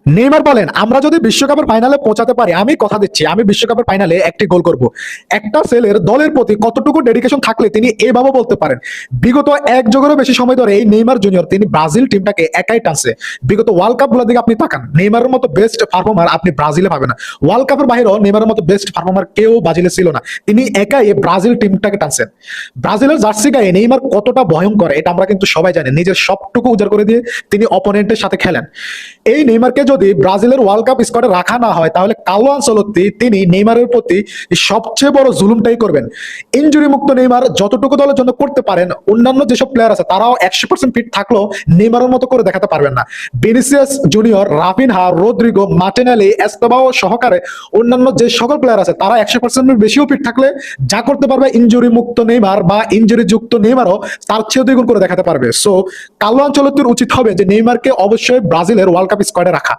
Neymar বলেন, আমরা যদি বিশ্বকাপের ফাইনালে পৌঁছাতে পারি, আমি কথা দিচ্ছি আমি বিশ্বকাপের ফাইনালে একটি গোল করব। একটা ছেলের দলের প্রতি কতটুকু ডেডিকেশন থাকলে তিনি এভাবে বলতে পারেন। বিগত এক যুগেরও বেশি সময় ধরে এই নেইমার জুনিয়র তিনি ব্রাজিল টিমটাকে একাই টানছে। বিগত ওয়ার্ল্ড কাপ গুলোর দিকে আপনি তাকান, নেইমারের মতো বেস্ট পারফর্মার আপনি ব্রাজিলে পাবেন না। ওয়ার্ল্ড কাপের বাইরেও নেইমারের মতো বেস্ট পারফর্মার কেউ ব্রাজিলে ছিল না। তিনি একাই এই ব্রাজিল টিমটাকে টানছেন। ব্রাজিলের জার্সি গায়ে নেইমার কতটা ভয়ঙ্কর এটা আমরা কিন্তু সবাই জানি। নিজের সবটুকু উজাড় করে দিয়ে তিনি অপোনেন্টের সাথে খেলেন। এই নেইমারকে যদি ব্রাজিলের ওয়ার্ল্ড কাপ স্কোয়াডে রাখা না হয়, তাহলে কার্লো আনচেলত্তি তিনি নেইমারের প্রতি সবচেয়ে বড় জুলুমটাই করবেন। ইনজুরি মুক্ত নেইমার যতটুকু দলের জন্য করতে পারেন, অন্যান্য যেসব প্লেয়ার আছে তারাও 100% ফিট থাকলেও নেইমারের মতো করে দেখাতে পারবেন না। Vinicius Junior, Raphinha, Rodrygo, Martinelli, Estevao সহকারে অন্যান্য যে সকল প্লেয়ার আছে তারা 100% বেশিও ফিট থাকলে যা করতে পারবে ইনজুরি মুক্ত নেইমার বা ইনজুরি যুক্ত নেইমারও তার চেয়ে দ্বিগুণ করে দেখাতে পারবে। সো কার্লো আনচেলত্তির উচিত হবে যে নেইমারকে অবশ্যই ব্রাজিলের ওয়ার্ল্ড কাপ স্কোয়াডে রাখা।